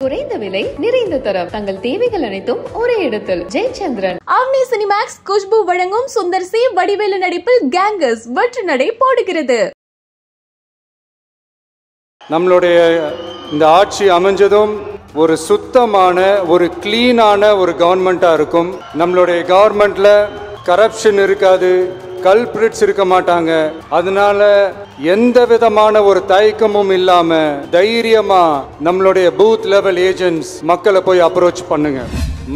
குறைந்த விலை நிறைந்த தரம் தங்கள் தேவைகள் அனைத்தும் ஒரே இடத்தில் ஜெயச்சந்திரன். ஆம்னி சினிமாக்ஸ் குஷ்பு வழங்கும் சுந்தர் சி வடிவேலு நடிப்பில் கேங்கஸ் வெற்றி நடை போடுகிறது. நம்மளுடைய இந்த ஆட்சி அமைஞ்சதும் ஒரு சுத்தமான ஒரு கிளீனான ஒரு கவர்மெண்ட்டாக இருக்கும். நம்மளுடைய கவர்மெண்ட்ல கரப்ஷன் இருக்காது, கல்பிரிட்ஸ் இருக்க மாட்டாங்க. அதனால எந்த விதமான ஒரு தயக்கமும் இல்லாம தைரியமா நம்மளுடைய பூத் லெவல் ஏஜென்ட்ஸ் மக்களை போய் அப்ரோச் பண்ணுங்க.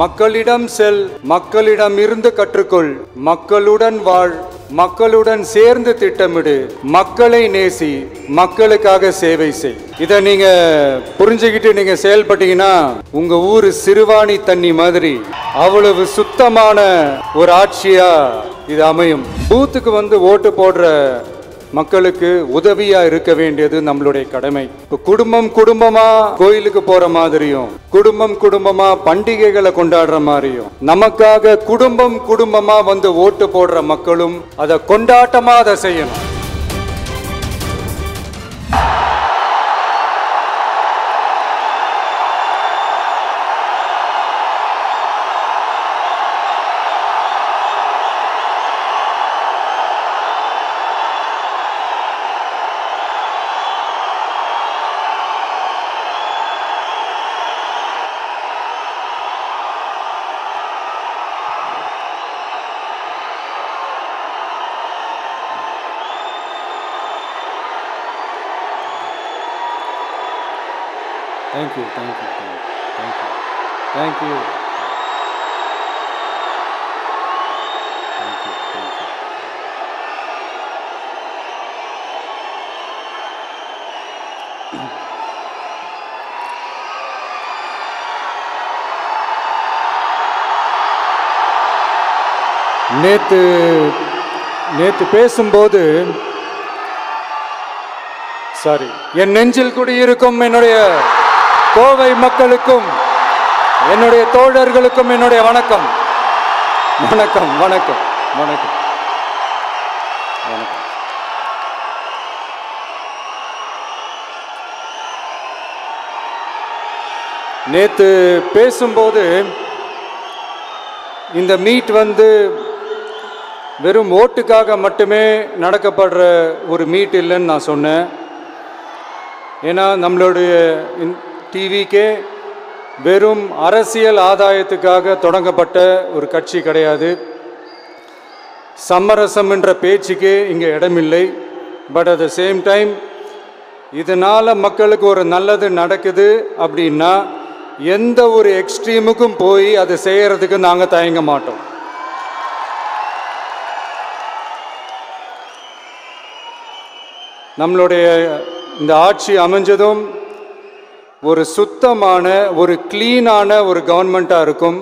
மக்களிடம் செல், மக்களிடம் இருந்து கற்றுக்கொள், மக்களுடன் வாழ், மக்களுடன் சேர்ந்து திட்டமிடு, மக்களை நேசி, மக்களுக்காக சேவை செய். இதை நீங்க புரிஞ்சுக்கிட்டு நீங்க செயல்பட்டீங்கன்னா உங்க ஊரு சிறுவாணி தண்ணி மாதிரி அவ்வளவு சுத்தமான ஒரு ஆட்சியா இது அமையும். பூத்துக்கு வந்து ஓட்டு போடுற மக்களுக்கு உதவியா இருக்க வேண்டியது நம்மளுடைய கடமை. இப்போ குடும்பமா கோயிலுக்கு போற மாதிரியும் குடும்பமா பண்டிகைகளை கொண்டாடுற மாதிரியும் நமக்காக குடும்பமா வந்து ஓட்டு போடுற மக்களும் அதை கொண்டாட்டமா அதை செய்யணும். Thank you. நேத்து பேசும்போது என் நெஞ்சில் குடியிருக்கும் என்னுடைய கோவை மக்களுக்கும் என்னுடைய தோழர்களுக்கும் என்னுடைய வணக்கம். நேத்து பேசும்போது இந்த மீட் வந்து வெறும் ஓட்டுக்காக மட்டுமே நடக்கப்படுற ஒரு மீட் இல்லைன்னு நான் சொன்னேன். ஏன்னா நம்மளுடைய டிவிக்கே வெறும் அரசியல் ஆதாயத்துக்காக தொடங்கப்பட்ட ஒரு கட்சி கிடையாது. சமரசம் என்ற பேச்சுக்கே இங்கே இடமில்லை. But at the same time இதனால் மக்களுக்கு ஒரு நல்லது நடக்குது அப்படின்னா எந்த ஒரு எக்ஸ்ட்ரீமுக்கும் போய் அதை செய்கிறதுக்கு நாங்கள் தயங்க மாட்டோம். நம்மளுடைய இந்த ஆட்சி அமைஞ்சதும் ஒரு சுத்தமான ஒரு கிளீனான ஒரு கவர்மெண்ட்டாக இருக்கும்.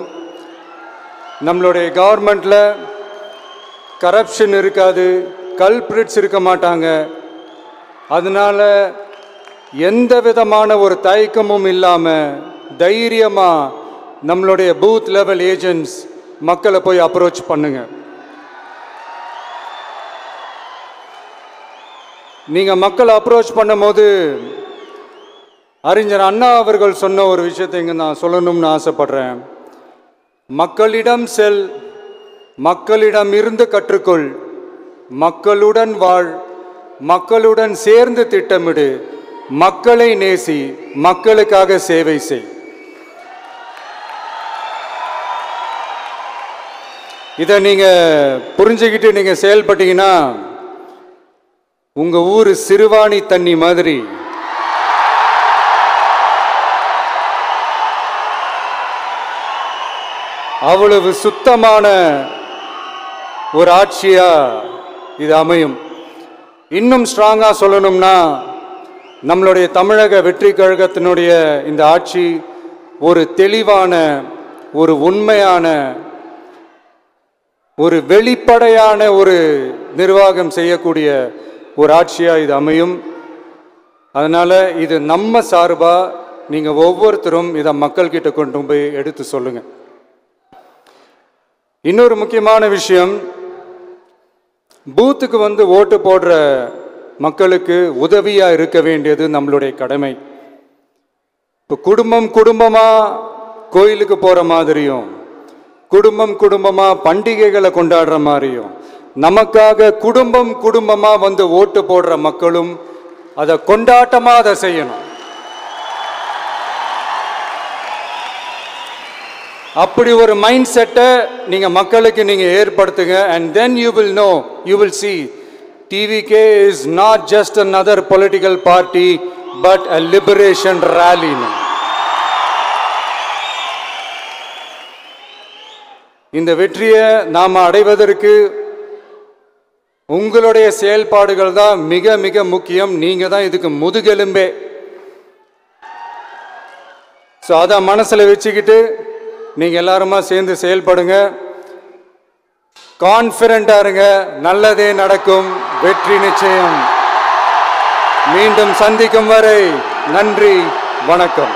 நம்மளுடைய கவர்மெண்ட்ல கரப்ஷன் இருக்காது, கல்பிரிட்ஸ் இருக்க மாட்டாங்க. அதனால எந்த விதமான ஒரு தயக்கமும் இல்லாமல் தைரியமா நம்மளுடைய பூத் லெவல் ஏஜென்ட்ஸ் மக்களை போய் அப்ரோச் பண்ணுங்க. நீங்கள் மக்களை அப்ரோச் பண்ணும்போது அறிஞர் அண்ணா அவர்கள் சொன்ன ஒரு விஷயத்தை இங்கே நான் சொல்லணும்னு ஆசைப்படுறேன். மக்களிடம் செல், மக்களிடம் இருந்து கற்றுக்கொள், மக்களுடன் வாழ், மக்களுடன் சேர்ந்து திட்டமிடு, மக்களை நேசி, மக்களுக்காக சேவை செய். இதை நீங்கள் புரிஞ்சுக்கிட்டு நீங்கள் செயல்பட்டீங்கன்னா உங்க ஊரு சிறுவாணி தண்ணி மாதிரி அவ்வளவு சுத்தமான ஒரு ஆட்சியா இது அமையும். இன்னும் ஸ்ட்ராங்கா சொல்லணும்னா நம்மளுடைய தமிழக வெற்றி கழகத்தினுடைய இந்த ஆட்சி ஒரு தெளிவான, ஒரு உண்மையான, ஒரு வெளிப்படையான ஒரு நிர்வாகம் செய்யக்கூடிய ஒரு ஆட்சியா இது அமையும். அதனால இது நம்ம சார்பா நீங்க ஒவ்வொருத்தரும் இதை மக்கள்கிட்ட கொண்டு போய் எடுத்து சொல்லுங்க. இன்னொரு முக்கியமான விஷயம், பூத்துக்கு வந்து ஓட்டு போடுற மக்களுக்கு உதவியா இருக்க வேண்டியது நம்மளுடைய கடமை. இப்போ குடும்பம் குடும்பமா கோயிலுக்கு போற மாதிரியும், குடும்பம் குடும்பமா பண்டிகைகளை கொண்டாடுற மாதிரியும், நமக்காக குடும்பம் குடும்பமா வந்து ஓட்டு போடுற மக்களும் அதை கொண்டாட்டமா அதை செய்யணும். அப்படி ஒரு மைண்ட் செட்டை நீங்க மக்களுக்கு நீங்க ஏற்படுத்துங்க. and then you will know, you will see TVK is not just another political party but a liberation rally. இந்த வெற்றியை நாம அடைவதற்கு உங்களுடைய செயல்பாடுகள் தான் மிக மிக முக்கியம். நீங்க தான் இதுக்கு முதுகெலும்பே. ஸோ அதை மனசுல வச்சுக்கிட்டு நீங்க எல்லாருமா சேர்ந்து செயல்படுங்க. கான்ஃபிடண்டா இருங்க, நல்லதே நடக்கும், வெற்றி நிச்சயம். மீண்டும் சந்திக்கும் வரை நன்றி, வணக்கம்.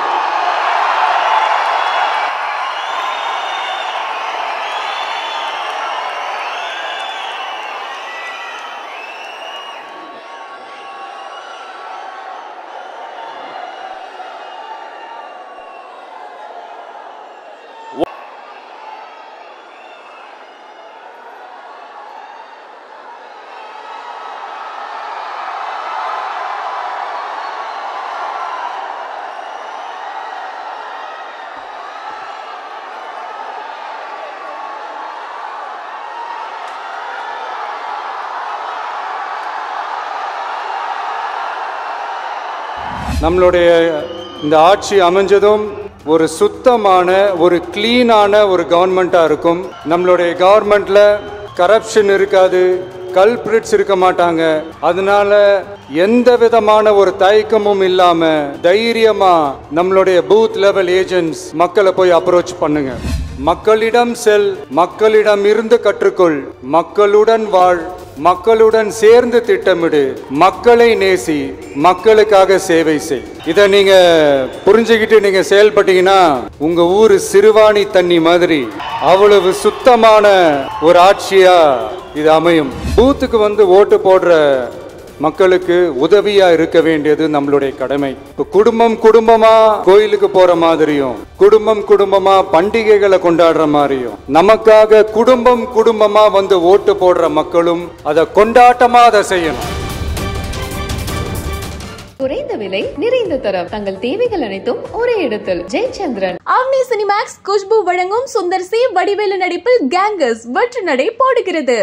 நம்மளுடைய இந்த ஆட்சி அமைஞ்சதும் ஒரு சுத்தமான, ஒரு கிளீனான ஒரு கவர்மெண்ட்டாக இருக்கும். நம்மளுடைய கவர்மெண்ட்ல கரப்ஷன் இருக்காது, கல்பிரிட்ஸ் இருக்க மாட்டாங்க. அதனால எந்த விதமான ஒரு தயக்கமும் இல்லாம தைரியமா நம்மளுடைய பூத் லெவல் ஏஜென்ட்ஸ் மக்களை போய் அப்ரோச் பண்ணுங்க. மக்களிடம் செல், மக்களிடம் இருந்து கற்றுக்கொள், மக்களுடன் வாழ், மக்களுடன் சேர்ந்து திட்டமிடு, மக்களை நேசி, மக்களுக்காக சேவை செய். இதை நீங்க புரிஞ்சுக்கிட்டு நீங்க செயல்பட்டீங்கன்னா உங்க ஊரு சிறுவாணி தண்ணி மாதிரி அவ்வளவு சுத்தமான ஒரு ஆட்சியா இது அமையும். பூத்துக்கு வந்து ஓட்டு போடுற மக்களுக்கு உதவியா இருக்க வேண்டியது நம்மளுடைய கடமை. இப்போ குடும்பம் குடும்பமா கோயிலுக்கு போற மாதிரியும், குடும்பம் குடும்பமா பண்டிகைகளை கொண்டாடுற மாதிரியும், நமக்காக குடும்பம் குடும்பமா வந்து ஓட்டு போடுற மக்களும் அதை கொண்டாட்டமா அதை செய்யணும். குறைந்த விலை, நிறைந்த தரம், தங்கள் தேவைகள் அனைத்தும் ஒரே இடத்தில். ஜெயச்சந்திரன். ஆம்னி சினிமாக்ஸ் குஷ்பு வழங்கும் சுந்தர் சி வடிவேலு நடிப்பில் கேங்கர்ஸ் வெற்றி நடை போடுகிறது.